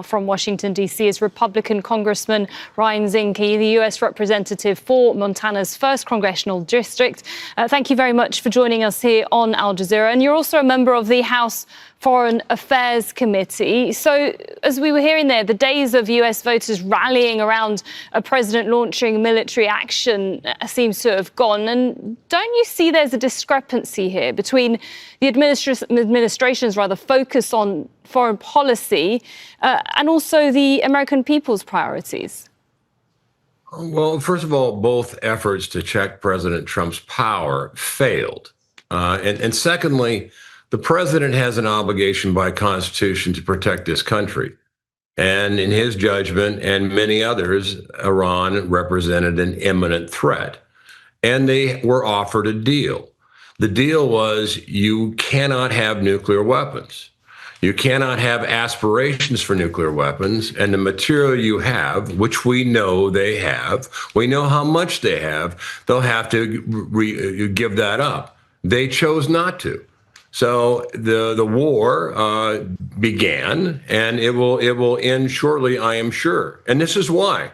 From Washington, D.C. is Republican Congressman Ryan Zinke, the U.S. representative for Montana's 1st Congressional District. Thank you very much for joining us here on Al Jazeera. And you're also a member of the House Foreign Affairs Committee. So, as we were hearing there, the days of U.S. voters rallying around a president launching military action seems to have gone. And don't you see there's a discrepancy here between the administration's focus on foreign policy and also the American people's priorities? Well, first of all, both efforts to check President Trump's power failed. And secondly, the president has an obligation by Constitution to protect this country. And in his judgment and many others, Iran represented an imminent threat. And they were offered a deal. The deal was you cannot have nuclear weapons. You cannot have aspirations for nuclear weapons, and the material you have, which we know they have, we know how much they have, they'll have to give that up. They chose not to. So the war began, and it will end shortly, I am sure. And this is why.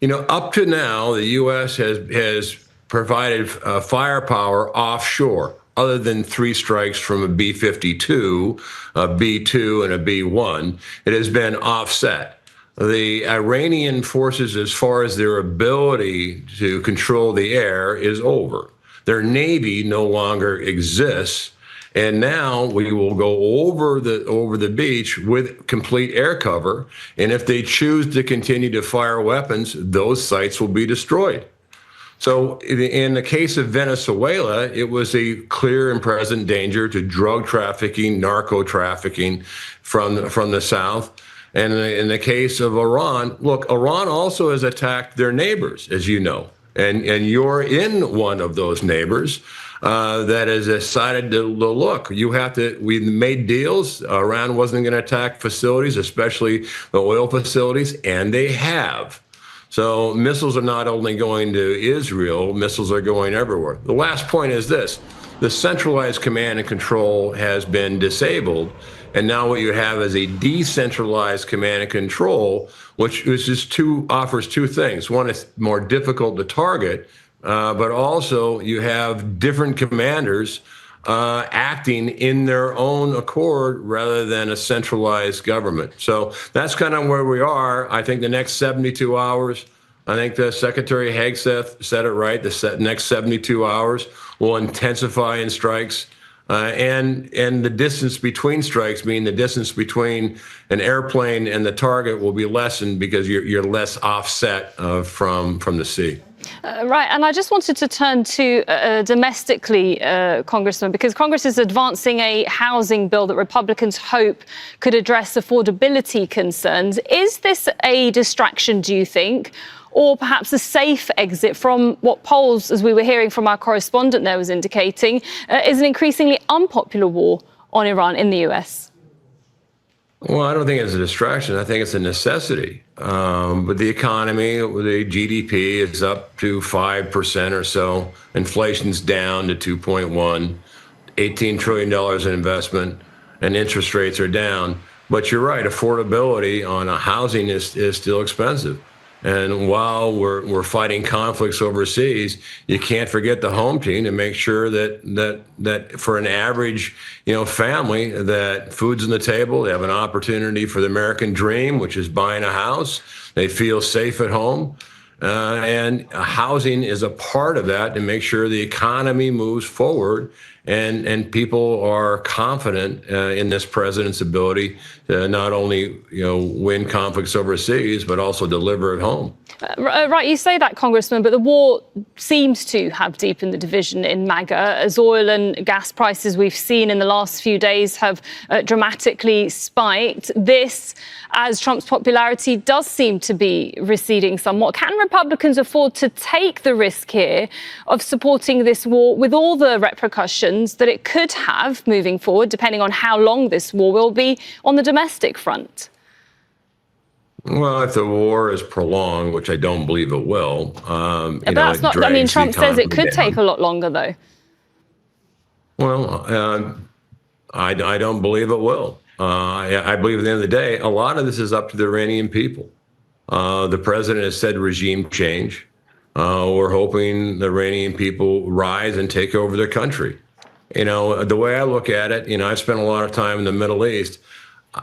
Up to now, the U.S. has provided firepower offshore, other than 3 strikes from a B-52, a B-2, and a B-1. It has been offset. The Iranian forces, as far as their ability to control the air, is over. Their navy no longer exists. And now we will go over the beach with complete air cover. And if they choose to continue to fire weapons, those sites will be destroyed. So in the case of Venezuela, it was a clear and present danger to drug trafficking, narco trafficking from the south. And in the case of Iran, look, Iran also has attacked their neighbors, as you know. And you're in one of those neighbors that has decided to look. We made deals. Iran wasn't going to attack facilities, especially the oil facilities, and they have. So missiles are not only going to Israel, missiles are going everywhere. The last point is this. The centralized command and control has been disabled. And now what you have is a decentralized command and control, which offers 2 things. One, is more difficult to target, but also you have different commanders acting in their own accord rather than a centralized government. So that's kind of where we are. I think the next 72 hours, I think the Secretary Hegseth said it right, the next 72 hours will intensify in strikes. And the distance between strikes, meaning the distance between an airplane and the target, will be lessened because you're less offset from the sea. Right, and I just wanted to turn to domestically, Congressman, because Congress is advancing a housing bill that Republicans hope could address affordability concerns. Is this a distraction, do you think, or perhaps a safe exit from what polls, as we were hearing from our correspondent there, was indicating, is an increasingly unpopular war on Iran in the US? Well, I don't think it's a distraction. I think it's a necessity. But the economy, the GDP is up to 5% or so. Inflation's down to 2.1, $18 trillion in investment, and interest rates are down. But you're right, affordability on housing is still expensive. And while we're fighting conflicts overseas, you can't forget the home team to make sure that for an average, family, that food's on the table. They have an opportunity for the American dream, which is buying a house. They feel safe at home. And housing is a part of that to make sure the economy moves forward and people are confident in this president's ability to not only win conflicts overseas, but also deliver at home. Right, you say that, Congressman, but the war seems to have deepened the division in MAGA as oil and gas prices we've seen in the last few days have dramatically spiked. This, as Trump's popularity does seem to be receding somewhat. Can Republicans afford to take the risk here of supporting this war with all the repercussions that it could have moving forward, depending on how long this war will be on the domestic front? Well, if the war is prolonged, which I don't believe it will, but that's not. I mean, Trump says it could take a lot longer, though. Well, I don't believe it will. I believe at the end of the day, a lot of this is up to the Iranian people. The president has said regime change. We're hoping the Iranian people rise and take over their country. The way I look at it, I've spent a lot of time in the Middle East.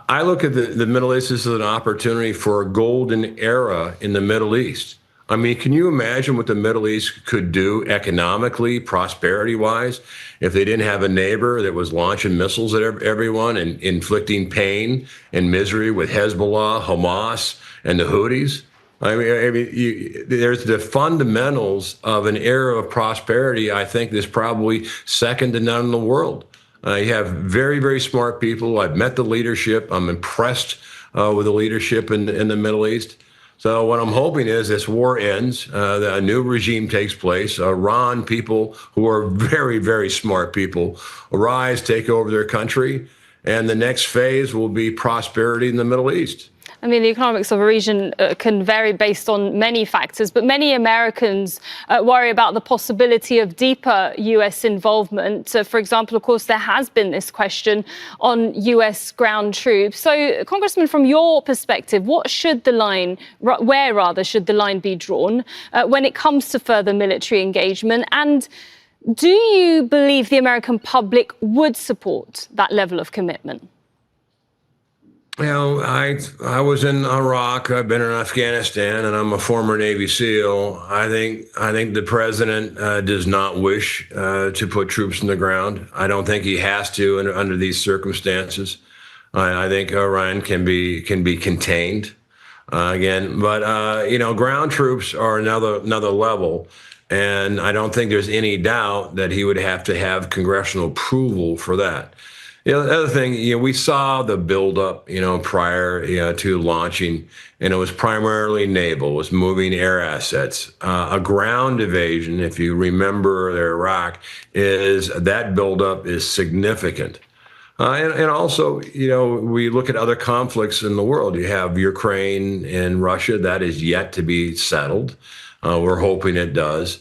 I look at the Middle East as an opportunity for a golden era in the Middle East. I mean, can you imagine what the Middle East could do economically, prosperity-wise, if they didn't have a neighbor that was launching missiles at everyone and inflicting pain and misery with Hezbollah, Hamas, and the Houthis? There's the fundamentals of an era of prosperity. I think there's probably second to none in the world. You have very, very smart people. I've met the leadership. I'm impressed with the leadership in the Middle East. So what I'm hoping is this war ends, a new regime takes place, Iran people who are very, very smart people arise, take over their country, and the next phase will be prosperity in the Middle East. I mean, the economics of a region can vary based on many factors, but many Americans worry about the possibility of deeper US involvement. For example, of course, there has been this question on US ground troops. So, Congressman, from your perspective, where should the line be drawn when it comes to further military engagement? And do you believe the American public would support that level of commitment? I was in Iraq, I've been in Afghanistan, and I'm a former Navy SEAL. I think the president does not wish to put troops on the ground. I don't think he has to under these circumstances. I think Iran can be contained again, but ground troops are another level, and I don't think there's any doubt that he would have to have congressional approval for that. The other thing, we saw the buildup, prior, to launching, and it was primarily naval, it was moving air assets. A ground invasion, if you remember Iraq, that buildup is significant. And also, we look at other conflicts in the world. You have Ukraine and Russia, that is yet to be settled. We're hoping it does.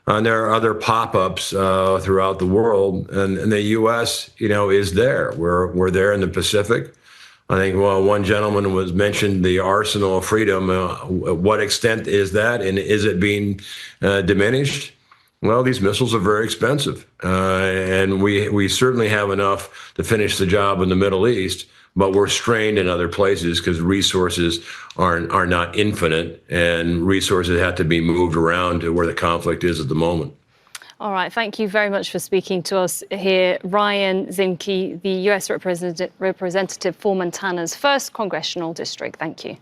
And there are other pop-ups throughout the world, and the U.S., is there. We're there in the Pacific. I think, one gentleman mentioned the arsenal of freedom. What extent is that, and is it being diminished? Well, these missiles are very expensive, and we certainly have enough to finish the job in the Middle East. But we're strained in other places because resources are not infinite, and resources have to be moved around to where the conflict is at the moment. All right. Thank you very much for speaking to us here. Ryan Zinke, the U.S. representative for Montana's 1st Congressional District. Thank you.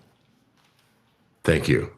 Thank you.